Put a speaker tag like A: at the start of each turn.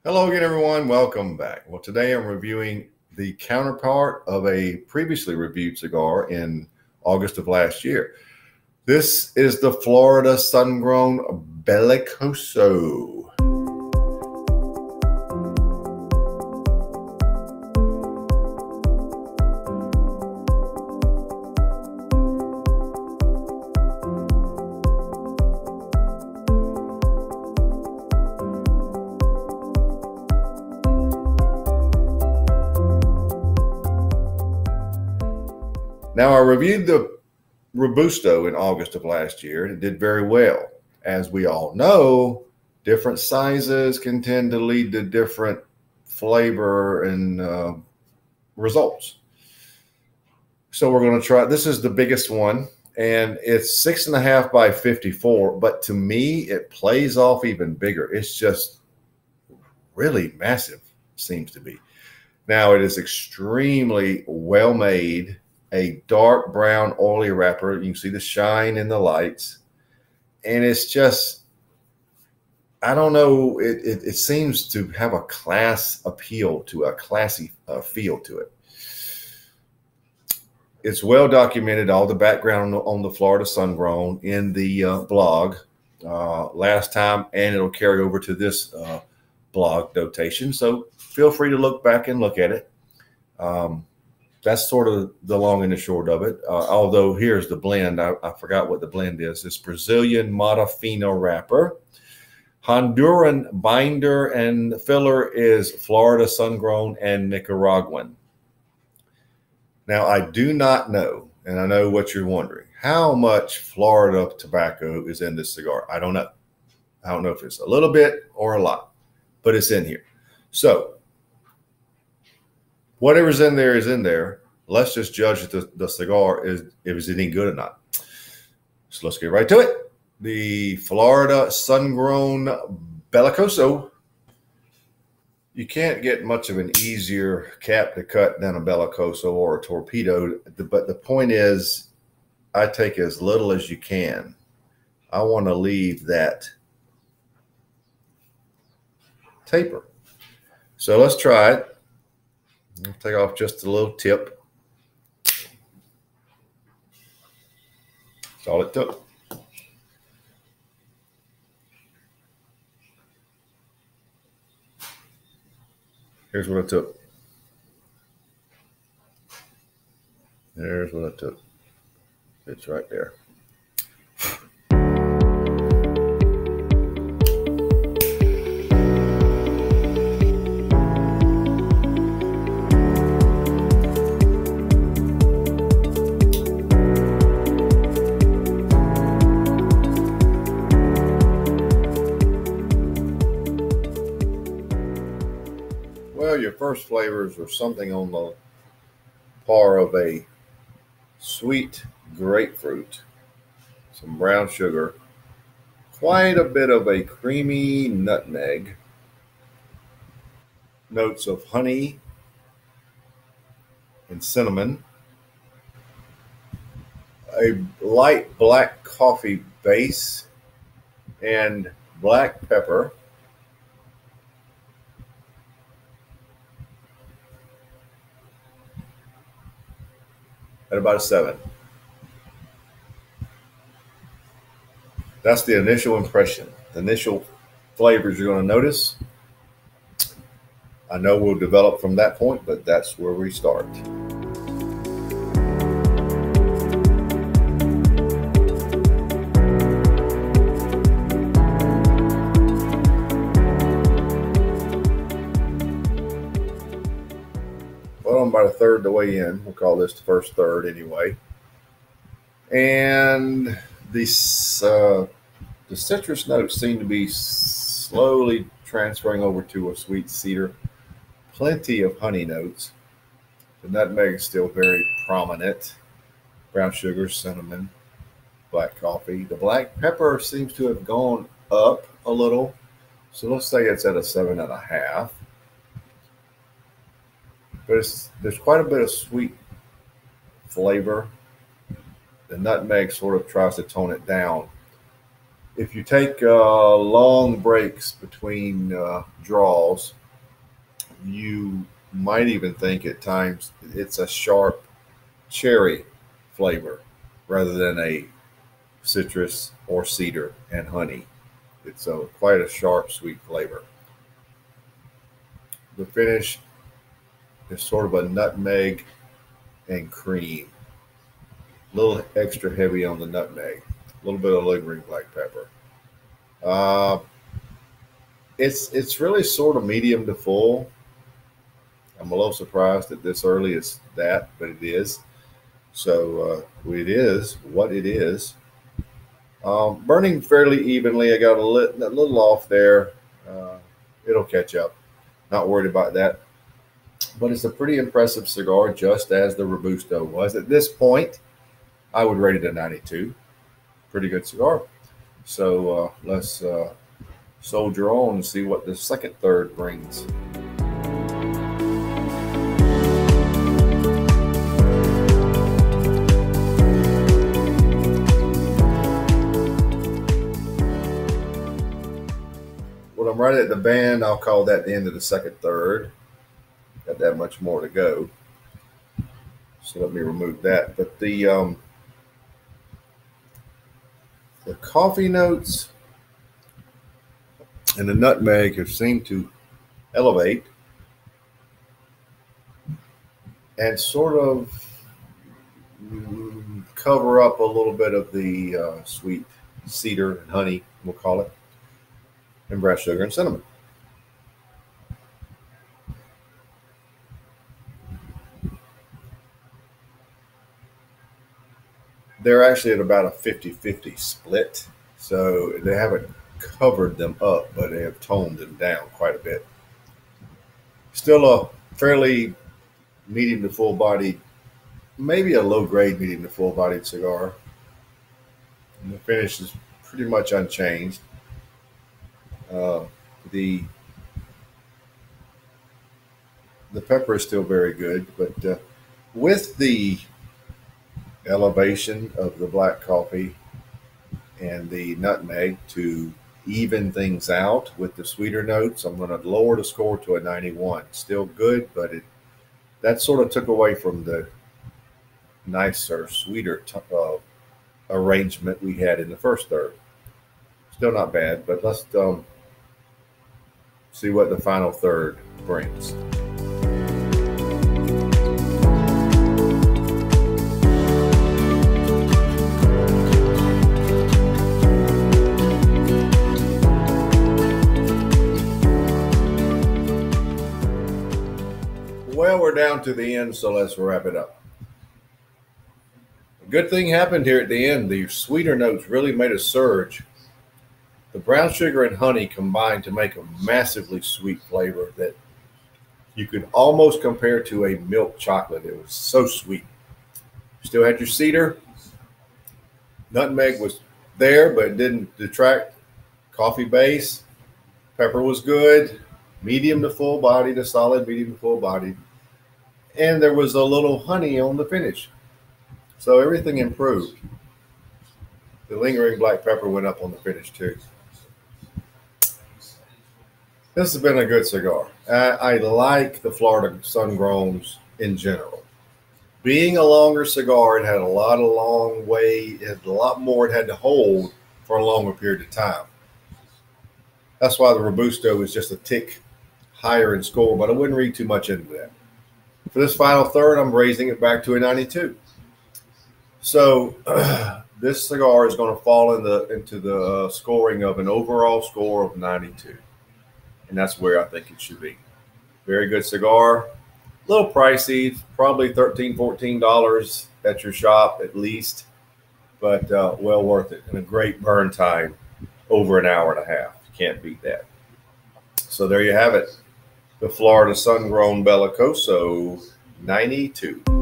A: Hello again, everyone. Welcome back. Well, today I'm reviewing the counterpart of a previously reviewed cigar in August of last year. This is the Florida Sun-Grown Belicoso. Now, I reviewed the Robusto in August of last year, and it did very well. As we all know, different sizes can tend to lead to different flavor and results. So we're going to try, this is the biggest one, and it's 6.5 by 54, but to me, it plays off even bigger. It's just really massive, seems to be. Now, it is extremely well made. A dark brown oily wrapper. You can see the shine in the lights. And it's just, I don't know, it seems to have a class appeal to a classy feel to it. It's well documented, all the background on the Florida Sun-Grown in the blog last time, and it'll carry over to this blog notation. So feel free to look back and look at it. That's sort of the long and the short of it. Although here's the blend. I forgot what the blend is. It's Brazilian Mata Fina wrapper. Honduran binder and filler is Florida Sun-Grown and Nicaraguan. Now, I do not know, and I know what you're wondering, how much Florida tobacco is in this cigar. I don't know. I don't know if it's a little bit or a lot, but it's in here. So whatever's in there is in there. Let's just judge if the cigar is any good or not. So let's get right to it. The Florida Sun-Grown Belicoso. You can't get much of an easier cap to cut than a Belicoso or a Torpedo. But the point is, I take as little as you can. I want to leave that taper. So let's try it. I'll take off just a little tip. That's all it took. Here's what it took. There's what it took. It's right there. Well, your first flavors are something on the par of a sweet grapefruit, some brown sugar, quite a bit of a creamy nutmeg, notes of honey and cinnamon, a light black coffee base, and black pepper. At about a 7. That's the initial impression. The initial flavors you're going to notice. I know we'll develop from that point, but that's where we start. Well, I'm about a third the way in. We'll call this the first third anyway. And the citrus notes seem to be slowly transferring over to a sweet cedar. Plenty of honey notes. The nutmeg is still very prominent. Brown sugar, cinnamon, black coffee. The black pepper seems to have gone up a little. So let's say it's at a 7.5. But there's quite a bit of sweet flavor. The nutmeg sort of tries to tone it down. If you take long breaks between draws, you might even think at times it's a sharp cherry flavor rather than a citrus or cedar and honey. It's quite a sharp, sweet flavor. The finish is sort of a nutmeg and cream, a little extra heavy on the nutmeg, a little bit of lingering black pepper. Uh, it's really sort of medium to full. I'm a little surprised that this early is that, but it is. So it is what it is. Burning fairly evenly. I got a little off there. Uh, it'll catch up. Not worried about that. But it's a pretty impressive cigar, just as the Robusto was. At this point, I would rate it a 92. Pretty good cigar. So let's soldier on and see what the second third brings. When I'm right at the band, I'll call that the end of the second third. Got that much more to go. So let me remove that. But the coffee notes and the nutmeg have seemed to elevate and sort of cover up a little bit of the sweet cedar and honey, we'll call it, and brown sugar and cinnamon. They're actually at about a 50-50 split, so they haven't covered them up, but they have toned them down quite a bit. Still a fairly medium to full bodied, maybe a low grade medium to full bodied cigar. And the finish is pretty much unchanged. Uh, the the pepper is still very good, but with the elevation of the black coffee and the nutmeg to even things out with the sweeter notes, I'm going to lower the score to a 91. Still good, but that sort of took away from the nicer, sweeter arrangement we had in the first third. Still not bad, but let's see what the final third brings. Well, we're down to the end, so let's wrap it up. A good thing happened here at the end. The sweeter notes really made a surge. The brown sugar and honey combined to make a massively sweet flavor that you could almost compare to a milk chocolate. It was so sweet. Still had your cedar. Nutmeg was there, but it didn't detract. Coffee base. Pepper was good. Medium to full bodied, a solid medium to full bodied. And there was a little honey on the finish. So everything improved. The lingering black pepper went up on the finish too. This has been a good cigar. I like the Florida Sun-Growns in general. Being a longer cigar, it had a lot of long way. It had a lot more it had to hold for a longer period of time. That's why the Robusto is just a tick higher in score, but I wouldn't read too much into that. For this final third, I'm raising it back to a 92. So this cigar is going to fall into the scoring of an overall score of 92. And that's where I think it should be. Very good cigar. A little pricey, probably $13, $14 at your shop at least, but well worth it. And a great burn time, over an hour and a half. You can't beat that. So there you have it. The Florida Sun-Grown Belicoso 92.